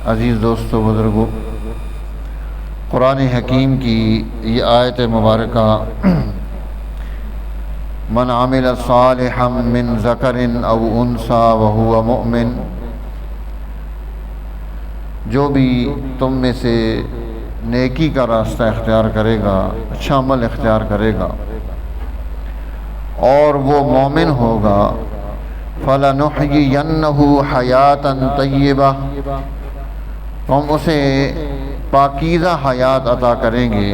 عزیز دوستو بزرگوں، قرآن حکیم کی یہ آیت مبارکہ من عمل صالحا من ذکر او انثی وہو مؤمن، جو بھی تم میں سے نیکی کا راستہ اختیار کرے گا، اچھا عمل اختیار کرے گا اور وہ مومن ہوگا، فَلَنُحْيِيَنَّهُ حَيَاةً طَيِّبَةً، ہم اسے پاکیزہ حیات عطا کریں گے،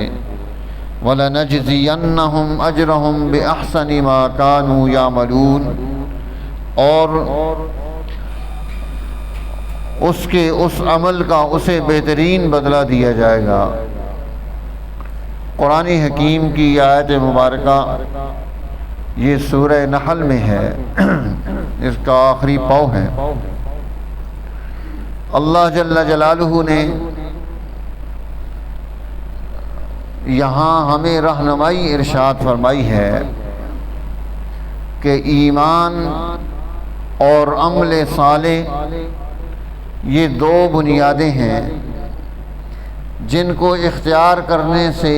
وَلَنَجْزِيَنَّهُمْ أَجْرَهُمْ بِأَحْسَنِ مَا كَانُوا يَعْمَلُونَ، اور اس عمل کا اسے بہترین بدلہ دیا جائے گا۔ قرآن حکیم کی آیت مبارکہ یہ سورہ نحل میں ہے، اس کا آخری پاؤ ہے۔ اللہ جل جلالہ نے یہاں ہمیں رہنمائی ارشاد فرمائی ہے کہ ایمان اور عمل صالح یہ دو بنیادیں ہیں جن کو اختیار کرنے سے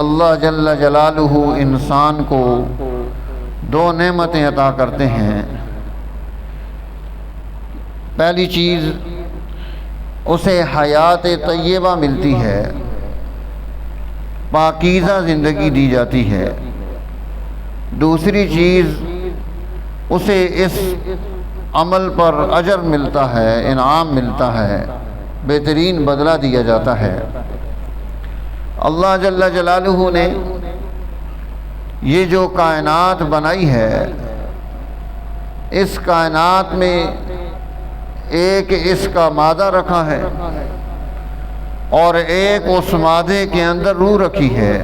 اللہ جل جلالہ انسان کو دو نعمتیں عطا کرتے ہیں۔ پہلی چیز اسے حیات طیبہ ملتی ہے، پاکیزہ زندگی دی جاتی ہے۔ دوسری چیز اسے اس عمل پر اجر ملتا ہے، انعام ملتا ہے، بہترین بدلہ دیا جاتا ہے۔ اللہ جل جلالہ نے یہ جو کائنات بنائی ہے، اس کائنات میں ایک اس کا مادہ رکھا ہے اور ایک اس مادے کے اندر روح رکھی ہے۔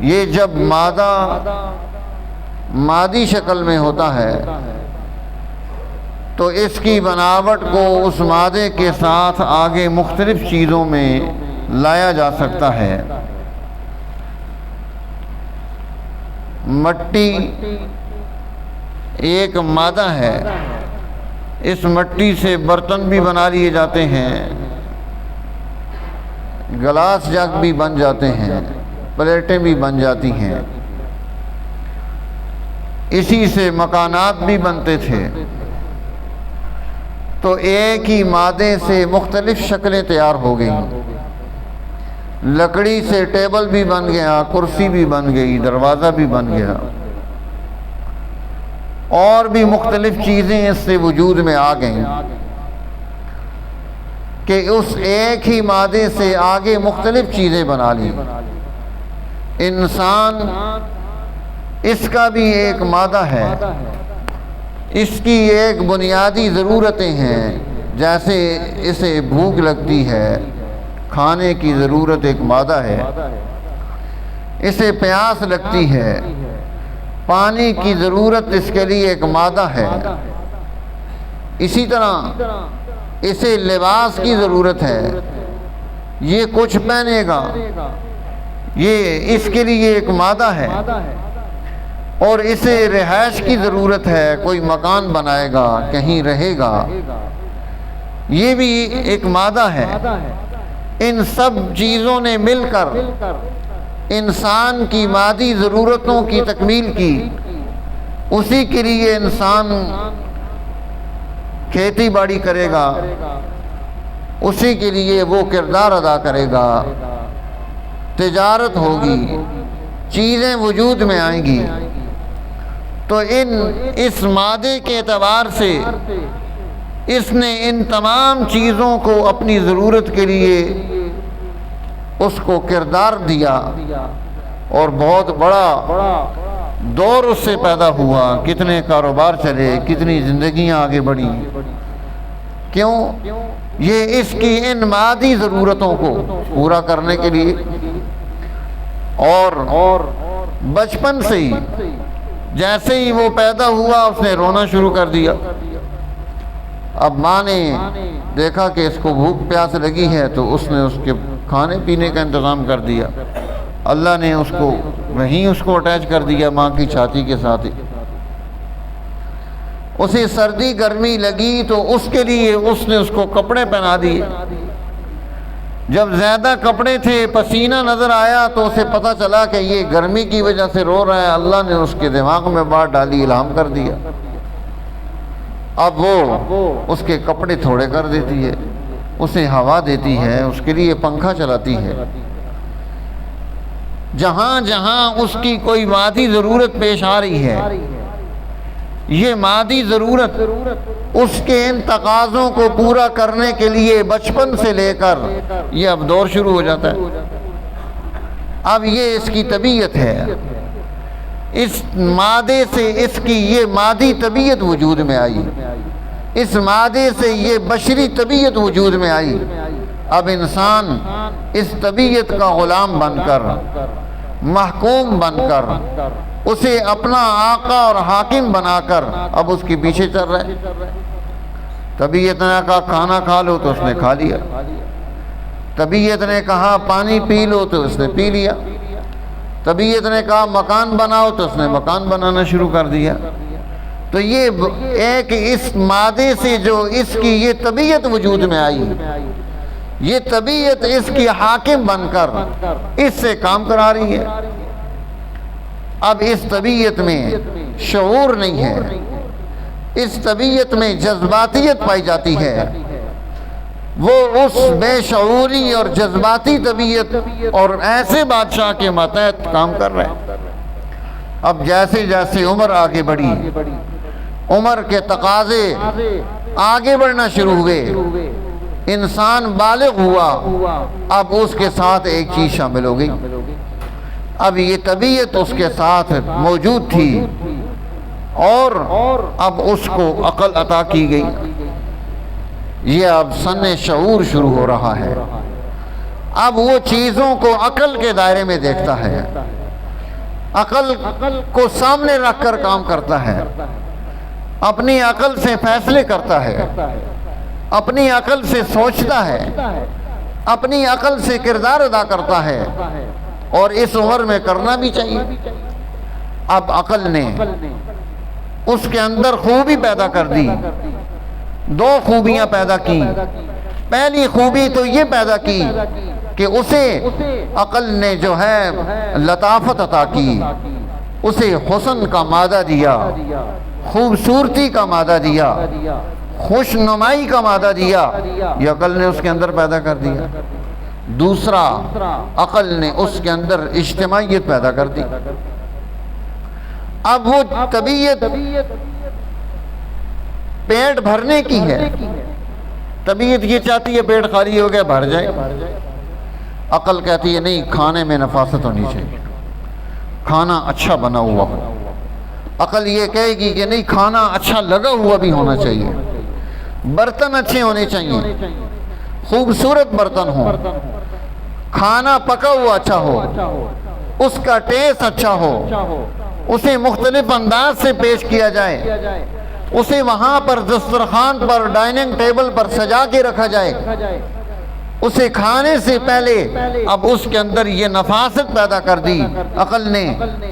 یہ جب مادہ مادی شکل میں ہوتا ہے تو اس کی بناوٹ کو اس مادے کے ساتھ آگے مختلف چیزوں میں لایا جا سکتا ہے۔ مٹی ایک مادہ ہے، اس مٹی سے برتن بھی بنا لیے جاتے ہیں، گلاس جگ بھی بن جاتے ہیں، پلیٹیں بھی بن جاتی ہیں، اسی سے مکانات بھی بنتے تھے۔ تو ایک ہی مادے سے مختلف شکلیں تیار ہو گئیں، لکڑی سے ٹیبل بھی بن گیا، کرسی بھی بن گئی، دروازہ بھی بن گیا، اور بھی مختلف چیزیں اس سے وجود میں آ گئیں کہ اس ایک ہی مادے سے آگے مختلف چیزیں بنا لی۔ انسان اس کا بھی ایک مادہ ہے، اس کی ایک بنیادی ضرورتیں ہیں، جیسے اسے بھوک لگتی ہے، کھانے کی ضرورت ایک مادہ ہے، اسے پیاس لگتی ہے، پانی کی ضرورت اس کے لیے ایک مادہ ہے، اسی طرح اسے لباس کی ضرورت ہے، یہ کچھ پہنے گا، یہ اس کے لیے ایک مادہ ہے، اور اسے رہائش کی ضرورت ہے، کوئی مکان بنائے گا، کہیں رہے گا، یہ بھی ایک مادہ ہے۔ ان سب چیزوں نے مل کر انسان کی مادی ضرورتوں کی تکمیل کی۔ اسی کے لیے انسان کھیتی باڑی کرے گا، اسی کے لیے وہ کردار ادا کرے گا، تجارت ہوگی، چیزیں وجود میں آئیں گی۔ تو اس مادے کے اعتبار سے اس نے ان تمام چیزوں کو اپنی ضرورت کے لیے اس کو کردار دیا، اور بہت بڑا دور اس سے پیدا ہوا، کتنے کاروبار چلے، کتنی زندگیاں آگے بڑھی۔ کیوں؟ یہ اس کی ان مادی ضرورتوں کو پورا کرنے کے لیے۔ اور بچپن سے ہی جیسے ہی وہ پیدا ہوا اس نے رونا شروع کر دیا۔ اب ماں نے دیکھا کہ اس کو بھوک پیاس لگی ہے تو اس نے اس کے کھانے پینے کا انتظام کر دیا۔ اللہ نے اس کو وہیں اس کو اٹیچ کر دیا ماں کی چھاتی کے ساتھ ہی۔ اسے سردی گرمی لگی تو اس کے لیے اس نے اس کو کپڑے پہنا دیے. جب زیادہ کپڑے تھے، پسینہ نظر آیا تو اسے پتہ چلا کہ یہ گرمی کی وجہ سے رو رہا ہے. اللہ نے اس کے دماغ میں بات ڈالی، الہام کر دیا. اب وہ اس کے کپڑے تھوڑے کر دیتی ہے، اسے ہوا دیتی ہے، اس کے لیے پنکھا چلاتی ہے. جہاں جہاں اس کی کوئی مادی ضرورت پیش آ رہی ہے، یہ مادی ضرورت اس کے ان تقاضوں کو پورا کرنے کے لیے بچپن سے لے کر یہ اب دور شروع ہو جاتا ہے. اب یہ اس کی طبیعت ہے. اس مادے سے اس کی یہ مادی طبیعت وجود میں آئی، اس مادے سے یہ بشری طبیعت وجود میں آئی. اب انسان اس طبیعت کا غلام بن کر، محکوم بن کر، اسے اپنا آقا اور حاکم بنا کر اب اس کے پیچھے چل رہا ہے. طبیعت نے کہا کھانا کھا لو تو اس نے کھا لیا، طبیعت نے کہا پانی پی لو تو اس نے پی لیا، طبیعت نے کہا مکان بناؤ تو اس نے مکان بنانا شروع کر دیا. تو یہ ایک اس مادے سے جو اس کی یہ طبیعت وجود میں آئی، یہ طبیعت اس کی حاکم بن کر اس سے کام کرا رہی ہے. اب اس طبیعت میں شعور نہیں ہے، اس طبیعت میں جذباتیت پائی جاتی ہے. وہ اس بے شعوری اور جذباتی طبیعت اور ایسے بادشاہ کے ماتحت کام کر رہے ہیں. اب جیسے جیسے عمر آگے بڑھی، عمر کے تقاضے آگے بڑھنا شروع ہوئے، انسان بالغ ہوا. اب اس کے ساتھ ایک چیز شامل ہو گئی. اب یہ طبیعت اس کے ساتھ موجود تھی اور اب اس کو عقل عطا کی گئی. یہ اب سن شعور شروع ہو رہا ہے. اب وہ چیزوں کو عقل کے دائرے میں دیکھتا ہے، عقل کو سامنے رکھ کر کام کرتا ہے، اپنی عقل سے فیصلے کرتا ہے، اپنی عقل سے سوچتا ہے، اپنی عقل سے کردار ادا کرتا ہے. اور اس عمر میں کرنا بھی چاہیے. اب عقل نے اس کے اندر خوبی پیدا کر دی. دو خوبیاں پیدا کی. پہلی خوبی تو یہ پیدا کی کہ اسے عقل نے جو ہے لطافت عطا کی، اسے حسن کا مادہ دیا، خوبصورتی کا مادہ دیا، خوش نمائی کا مادہ دیا. یہ عقل نے اس کے اندر پیدا کر دیا. دوسرا، عقل نے اس کے اندر اجتماعیت پیدا کر دی. اب وہ طبیعت پیٹ بھرنے کی ہے. طبیعت یہ چاہتی ہے پیٹ خالی ہو گیا بھر جائے. عقل کہتی ہے نہیں، کھانے میں نفاست ہونی چاہیے، کھانا اچھا بنا ہوا ہو. عقل یہ کہے گی کہ نہیں، کھانا اچھا لگا ہوا بھی ہونا چاہیے، برتن اچھے ہونے چاہیے، خوبصورت برتن ہو، کھانا پکا ہوا اچھا ہو، اس کا ٹیسٹ اچھا ہو، اسے مختلف انداز سے پیش کیا جائے، اسے وہاں پر دسترخوان پر ڈائننگ ٹیبل پر سجا کے رکھا جائے. اسے کھانے سے پہلے اب اس کے اندر یہ نفاست پیدا کر دی، عقل نے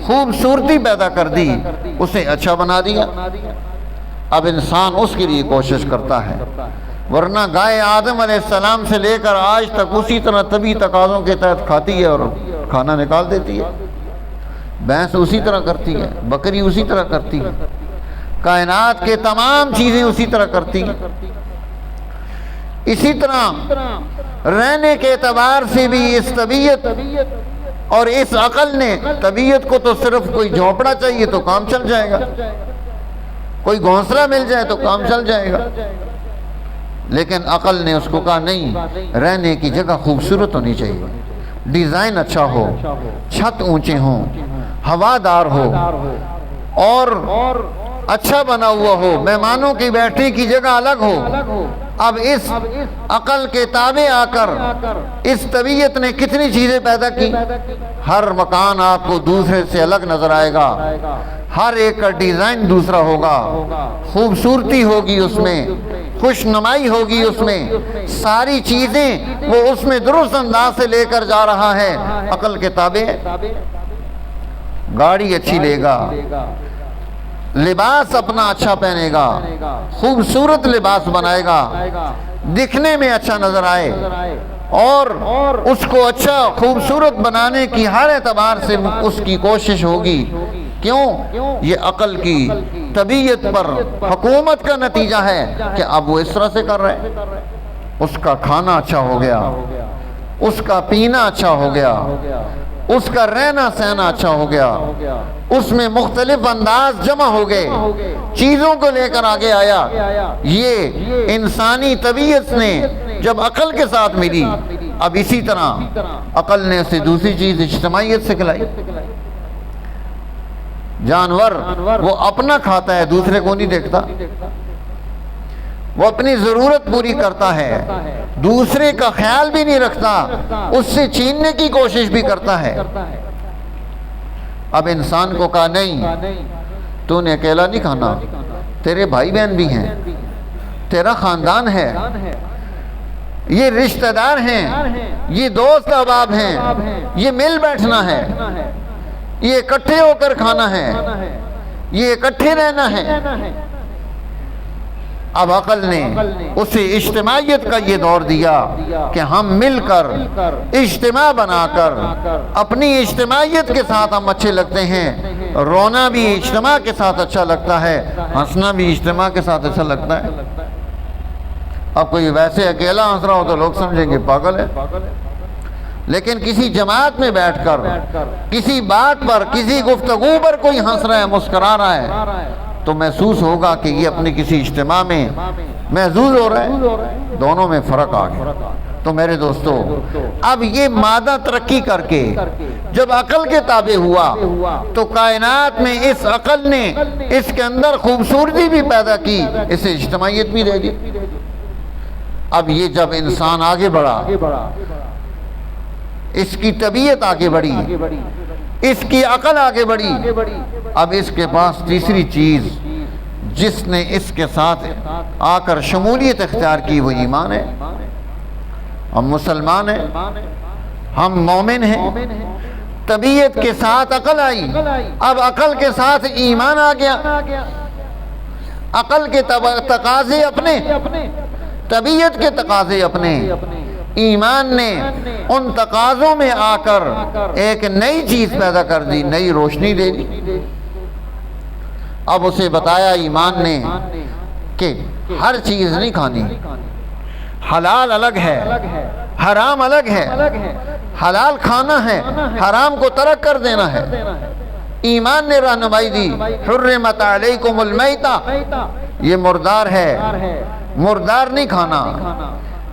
خوبصورتی پیدا کر دی، اسے اچھا بنا دیا. اب انسان اس کے لیے کوشش کرتا ہے، ورنہ گائے آدم علیہ السلام سے لے کر آج تک اسی طرح طبی تقاضوں کے تحت کھاتی ہے اور کھانا نکال دیتی ہے. بھینس اسی طرح کرتی ہے، بکری اسی طرح کرتی ہے، کائنات کے تمام چیزیں اسی طرح کرتی ہیں. اسی طرح رہنے کے اعتبار سے بھی اس طبیعت اور اس عقل نے، طبیعت کو تو صرف کوئی جھونپڑا چاہیے تو کام چل جائے گا، کوئی گھونسلہ مل جائے تو کام چل جائے گا. لیکن عقل نے اس کو کہا نہیں، رہنے کی جگہ خوبصورت ہونی چاہیے، ڈیزائن اچھا ہو، چھت اونچے ہوں، ہوادار ہو اور اچھا بنا ہوا ہو، مہمانوں کی بیٹھنے کی جگہ الگ ہو. اب اس عقل کے تابع آ کر اس طبیعت نے کتنی چیزیں پیدا کی. ہر مکان آپ کو دوسرے سے الگ نظر آئے گا، ہر ایک کا ڈیزائن دوسرا ہوگا، خوبصورتی ہوگی اس میں، خوش نمائی ہوگی اس میں، ساری چیزیں وہ اس میں درست انداز سے لے کر جا رہا ہے. عقل کے تابع گاڑی اچھی لے گا، لباس اپنا اچھا پہنے گا، خوبصورت لباس بنائے گا، دکھنے میں اچھا نظر آئے، اور اس کو اچھا خوبصورت بنانے کی ہر اعتبار سے اس کی کوشش ہوگی۔ کیوں؟ یہ عقل کی طبیعت پر حکومت کا نتیجہ ہے کہ اب وہ اس طرح سے کر رہے ہیں۔ اس کا کھانا اچھا ہو گیا، اس کا پینا اچھا ہو گیا، اس کا رہنا سہنا اچھا ہو گیا، اس میں مختلف انداز جمع ہو گئے، چیزوں کو لے کر آگے آیا۔ یہ انسانی طبیعت نے جب عقل کے ساتھ ملی، اب اسی طرح عقل نے اسے دوسری چیز اجتماعیت سکھلائی۔ جانور وہ اپنا کھاتا ہے، دوسرے کو نہیں دیکھتا، وہ اپنی ضرورت پوری کرتا ہے، دوسرے کا خیال بھی نہیں رکھتا، اس سے چھیننے کی کوشش بھی کرتا ہے۔ اب انسان کو کہا نہیں، تو نے اکیلا نہیں کھانا، تیرے بھائی بہن بھی ہیں، تیرا خاندان ہے، یہ رشتہ دار ہیں، یہ دوست احباب ہیں، یہ مل بیٹھنا ہے، یہ اکٹھے ہو کر کھانا ہے، یہ اکٹھے رہنا ہے۔ اب عقل نے اسے اجتماعیت کا یہ دور دیا کہ ہم مل کر اجتماع بنا کر اپنی اجتماعیت کے ساتھ ہم اچھے لگتے ہیں، رونا بھی اجتماع کے ساتھ اچھا لگتا ہے، ہنسنا بھی اجتماع کے ساتھ اچھا لگتا ہے۔ اب کوئی ویسے اکیلا ہنس رہا ہو تو لوگ سمجھیں گے پاگل ہے، لیکن کسی جماعت میں بیٹھ کر کسی بات پر، کسی گفتگو پر کوئی ہنس رہا ہے، مسکرا رہا ہے، تو محسوس ہوگا کہ یہ اپنے کسی اجتماع میں محظوظ ہو رہا ہے، دونوں میں فرق آ گیا۔ تو میرے دوستو، اب یہ مادہ ترقی کر کے جب عقل کے تابع ہوا تو کائنات میں اس عقل نے اس کے اندر خوبصورتی بھی پیدا کی، اسے اجتماعیت بھی دے دی۔ اب یہ جب انسان آگے بڑھا، اس کی طبیعت آگے بڑھی، اس کی عقل آگے بڑھی، اب اس کے پاس تیسری چیز جس نے اس کے ساتھ آ کر شمولیت اختیار کی وہ ایمان ہے۔ ہم مسلمان ہیں، ہم مومن ہیں، طبیعت کے ساتھ عقل آئی، اب عقل کے ساتھ ایمان آ گیا۔ عقل کے تقاضے اپنے، طبیعت کے تقاضے اپنے، ایمان نے ان تقاضوں میں آ کر ایک نئی چیز پیدا کر دی، نئی روشنی دے دی۔ اب اسے بتایا ایمان نے کہ ہر چیز نہیں کھانی، حلال الگ ہے، حرام الگ ہے، حلال کھانا ہے، حرام کو ترک کر دینا ہے۔ ایمان نے رہنمائی دی، حرمت علیکم المیتہ، یہ مردار ہے، مردار نہیں کھانا۔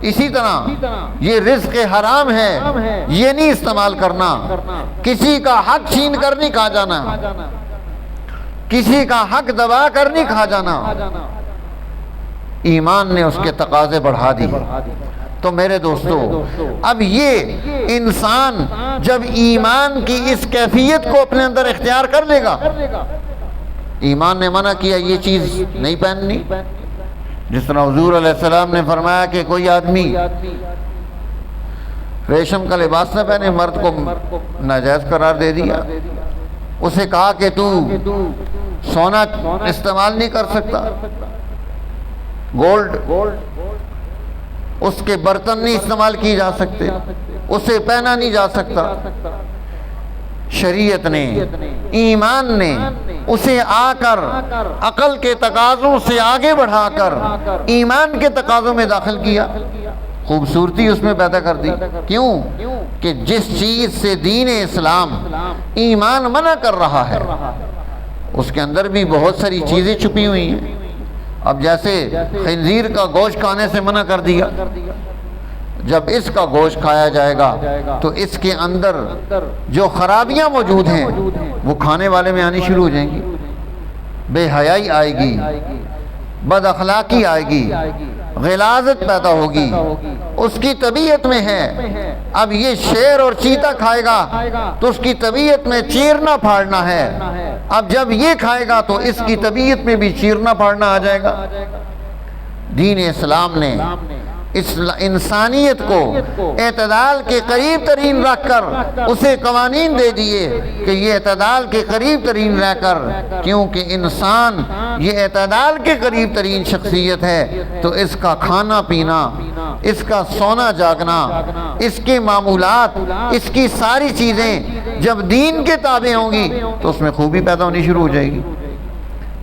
اسی طرح یہ رزق حرام ہے، یہ نہیں استعمال کرنا، کسی کا حق چھین کر نہیں کھا جانا، کسی کا حق دبا کر نہیں کھا جانا۔ ایمان نے اس کے تقاضے بڑھا دیے۔ تو میرے دوستو، اب یہ انسان جب ایمان کی اس کیفیت کو اپنے اندر اختیار کر لے گا، ایمان نے منع کیا یہ چیز نہیں پہننی، جس طرح حضور علیہ السلام نے فرمایا کہ کوئی آدمی ریشم کا لباس نہ پہنے، مرد کو ناجائز قرار دے دیا۔ اسے کہا کہ تو سونا استعمال نہیں کر سکتا، گولڈ، اس کے برتن نہیں استعمال کیے جا سکتے، اسے پہنا نہیں جا سکتا۔ شریعت نے، ایمان نے اسے آ کر عقل کے تقاضوں سے آگے بڑھا کر ایمان کے تقاضوں میں داخل کیا، خوبصورتی اس میں پیدا کر دی۔ کیوں؟ کہ جس چیز سے دین اسلام ایمان منع کر رہا ہے اس کے اندر بھی بہت ساری چیزیں چھپی ہوئی ہیں۔ اب جیسے خنزیر کا گوشت کھانے سے منع کر دیا، جب اس کا گوشت کھایا جائے گا تو اس کے اندر جو خرابیاں موجود ہیں وہ کھانے والے میں آنی شروع ہو جائیں گی، بے حیائی آئے گی، بد اخلاقی آئے گی، غلاظت پیدا ہوگی، اس کی طبیعت میں ہے۔ اب یہ شیر اور چیتا کھائے گا تو اس کی طبیعت میں چیرنا پھاڑنا ہے، اب جب یہ کھائے گا تو اس کی طبیعت میں بھی چیرنا پھاڑنا آ جائے گا۔ دین اسلام نے انسانیت کو اعتدال کے قریب ترین رکھ کر اسے قوانین دے دیے کہ یہ اعتدال کے قریب ترین رہ کر، کیونکہ انسان یہ اعتدال کے قریب ترین شخصیت ہے، تو اس کا کھانا پینا، اس کا سونا جاگنا، اس کے معمولات، اس کی ساری چیزیں جب دین کے تابع ہوں گی تو اس میں خوبی پیدا ہونی شروع ہو جائے گی۔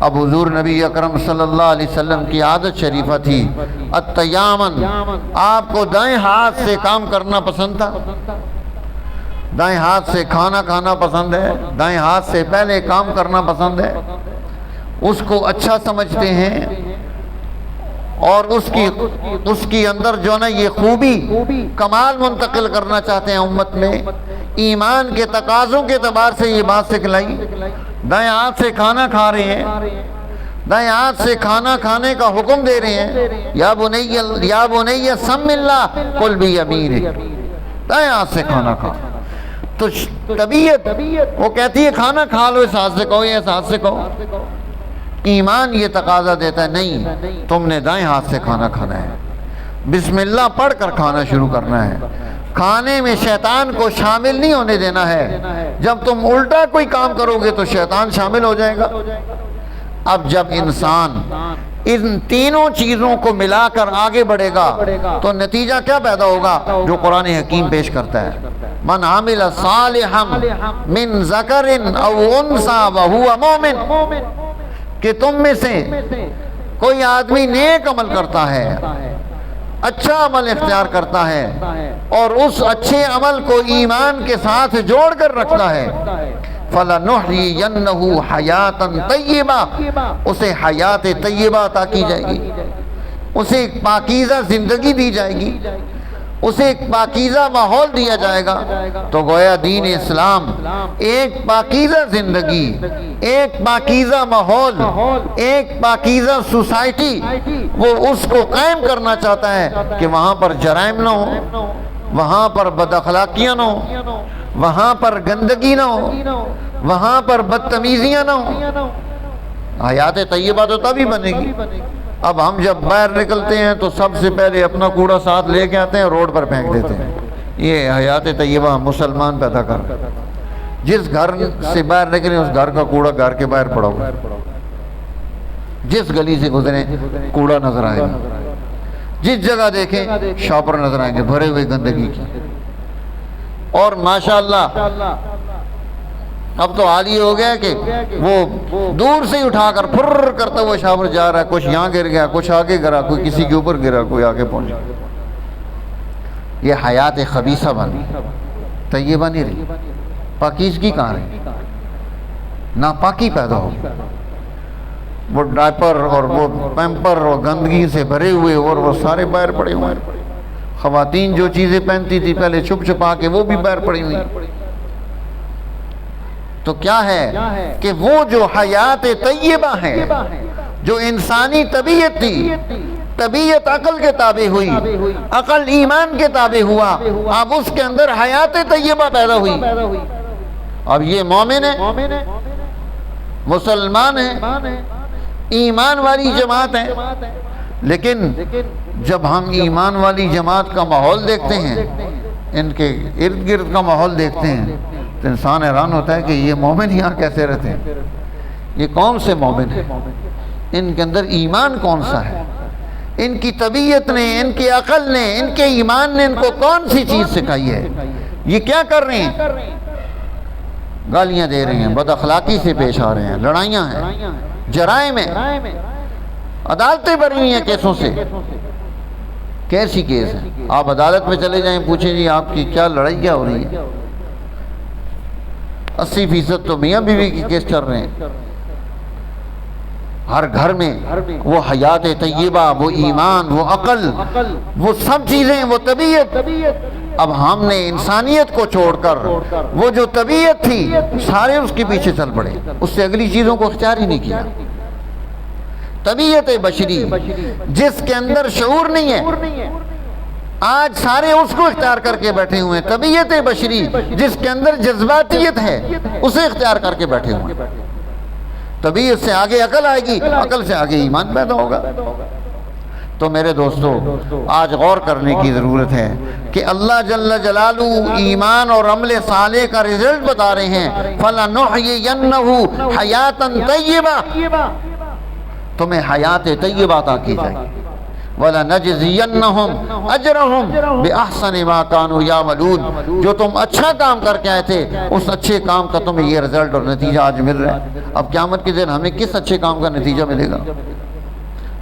اب حضور نبی اکرم صلی اللہ علیہ وسلم کی عادت شریفہ تھی التیامن، آپ کو دائیں ہاتھ سے کام کرنا پسند تھا، دائیں ہاتھ سے کھانا کھانا پسند ہے، دائیں ہاتھ سے پہلے کام کرنا پسند ہے، اس کو اچھا سمجھتے ہیں، اور اس کی اندر جو نا یہ خوبی کمال منتقل کرنا چاہتے ہیں امت میں۔ ایمان کے تقاضوں کے اعتبار سے یہ بات سکھلائی، دائیں ہاتھ سے کھانا کھا رہے ہیں، دائیں ہاتھ سے کھانا کھانے کا حکم دے رہے ہیں، یا بنی سم اللہ قل بیمینک، دائیں ہاتھ سے کھانا کھا۔ تو طبیعت وہ کہتی ہے کھانا کھا لو اس ہاتھ سے کہو یا اس ہاتھ سے کہو، ایمان یہ تقاضا دیتا ہے نہیں، تم نے دائیں ہاتھ سے کھانا کھانا ہے، بسم اللہ پڑھ کر کھانا شروع کرنا ہے، کھانے میں شیطان کو شامل نہیں ہونے دینا ہے، جب تم الٹا کوئی کام کرو گے تو شیطان شامل ہو جائے گا۔ اب جب انسان ان تینوں چیزوں کو ملا کر آگے بڑھے گا تو نتیجہ کیا پیدا ہوگا جو قرآن حکیم پیش کرتا ہے، من عمل صالحا من ذکر او انثى وهو مؤمن، کہ تم میں سے کوئی آدمی نیک عمل کرتا ہے، اچھا عمل اختیار کرتا ہے، اور اس اچھے عمل کو ایمان کے ساتھ جوڑ کر رکھتا ہے، فَلَنُحْيِيَنَّهُ حَيَاتًا طَيِّبَةً، اسے حیات طیبہ عطا کی جائے گی، اسے ایک پاکیزہ زندگی دی جائے گی، اسے ایک پاکیزہ ماحول دیا جائے گا۔ تو گویا دین اسلام ایک پاکیزہ زندگی، ایک پاکیزہ ماحول، ایک پاکیزہ سوسائٹی وہ اس کو قائم کرنا چاہتا ہے کہ وہاں پر جرائم نہ ہو، وہاں پر بد اخلاقیاں نہ ہو، وہاں پر گندگی نہ ہو، وہاں پر بدتمیزیاں نہ ہو۔ حیات طیبہ تو تبھی بنے گی۔ اب ہم جب باہر نکلتے ہیں تو سب سے پہلے اپنا کوڑا ساتھ لے کے آتے ہیں، روڈ پر پھینک دیتے ہیں۔ یہ حیات طیبہ مسلمان پیدا کر رہے ہیں۔ جس گھر سے باہر نکلیں اس گھر کا کوڑا گھر کے باہر پڑا ہوا، جس گلی سے گزریں کوڑا نظر آئے گا، جس جگہ دیکھیں شاپر نظر آئیں گے بھرے ہوئے گندگی کی۔ اور ماشاءاللہ اب تو حال یہ ہو گیا کہ وہ دور سے ہی اٹھا کر پھر کرتا ہوا شاور جا رہا ہے، کچھ یہاں گر گیا، کچھ آگے گرا، کوئی کسی کے اوپر گرا، کوئی آگے پہنچا۔ یہ حیات خبیثہ بنی، طیبہ نہیں رہی، پاکیزگی کہاں رہی، ناپاکی پیدا ہو۔ وہ ڈائپر اور وہ پیمپر اور گندگی سے بھرے ہوئے اور وہ سارے باہر پڑے ہوئے۔ خواتین جو چیزیں پہنتی تھی پہلے چھپ چھپا کے وہ بھی باہر پڑی ہوئی۔ تو کیا ہے کہ وہ جو حیات طیبہ ہے، جو انسانی طبیعت تھی، طبیعت عقل کے تابع ہوئی، عقل ایمان کے تابع ہوا، اب اس کے اندر حیات طیبہ پیدا ہوئی۔ اب یہ مومن ہے، مسلمان ہے، ایمان والی جماعت ہے۔ لیکن جب ہم ایمان والی جماعت کا ماحول دیکھتے ہیں، ان کے ارد گرد کا ماحول دیکھتے ہیں، تو انسان حیران ہوتا ہے کہ یہ مومن یہاں کیسے رہتے ہیں، یہ کون سے مومن ہیں، ان کے اندر ایمان کون سا ہے، ان کی طبیعت نے، ان کی عقل نے، ان کے ایمان نے ان کو کون سی چیز سکھائی ہے، یہ کیا کر رہے ہیں؟ گالیاں دے رہے ہیں، بد اخلاقی سے پیش آ رہے ہیں، لڑائیاں ہیں، جرائم ہیں، عدالتیں بھری ہوئی ہیں کیسوں سے۔ کیسی کیس ہے؟ آپ عدالت میں چلے جائیں، پوچھیں جی آپ کی کیا لڑائی کیا ہو رہی ہے، 80% تو میاں بیوی کی کیس چل رہے ہیں۔ ہر گھر میں وہ حیات طیبہ، وہ ایمان، وہ عقل، وہ سب چیزیں، وہ طبیعت۔ اب ہم نے انسانیت کو چھوڑ کر وہ جو طبیعت تھی سارے اس کے پیچھے چل پڑے، اس سے اگلی چیزوں کو اختیار ہی نہیں کیا۔ طبیعت بشری جس کے اندر شعور نہیں ہے، آج سارے اس کو اختیار کر کے بیٹھے ہوئے ہیں۔ طبیعت بشری جس کے اندر جذباتیت ہے اسے اختیار کر کے بیٹھے ہوئے ہیں۔ طبیعت سے آگے عقل آئے گی، عقل سے آگے ایمان پیدا ہوگا۔ تو میرے دوستو آج غور کرنے کی ضرورت ہے کہ اللہ جل جلالہ ایمان اور عمل صالح کا رزلٹ بتا رہے ہیں فَلَنُحْيِيَنَّهُ حَيَاتًا طَيِّبَةً، تمہیں حیات طیبہ عطا کی جائے گی، وَلَنَجْزِيَنَّهُمْ أَجْرَهُمْ بِأَحْسَنِ مَا كَانُوا يَعْمَلُونَ، جو تم اچھا کام کر کے آئے تھے اس اچھے کام کا تمہیں یہ رزلٹ اور نتیجہ آج مل رہا ہے۔ اب قیامت کے دن ہمیں کس اچھے کام کا نتیجہ ملے گا؟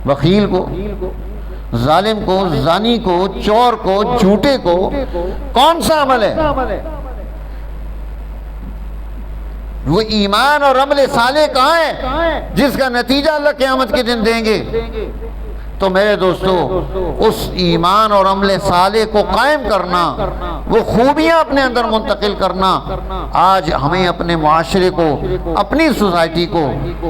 بخیل کو، ظالم کو، زانی کو، چور کو، جھوٹے کو کون سا عمل ہے؟ وہ ایمان اور عمل صالح کہاں ہے جس کا نتیجہ اللہ قیامت کے دن دیں گے؟ تو میرے دوستو اس ایمان اور عمل صالح کو قائم کرنا، وہ خوبیاں اپنے اندر منتقل کرنا، آج ہمیں اپنے معاشرے کو، اپنی سوسائٹی کو،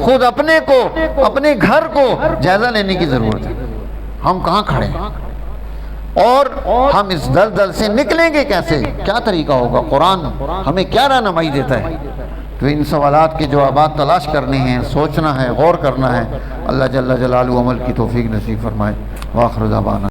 خود اپنے کو، اپنے گھر کو جائزہ لینے کی ضرورت ہے۔ ہم کہاں کھڑے ہیں اور ہم اس دلدل سے نکلیں گے کیسے؟ کیا طریقہ ہوگا؟ قرآن ہمیں کیا رہنمائی دیتا ہے؟ تو ان سوالات کے جوابات تلاش کرنے ہیں، سوچنا ہے، غور کرنا ہے۔ اللہ جل جلالہ عمل کی توفیق نصیب فرمائے۔ وآخر دعوانا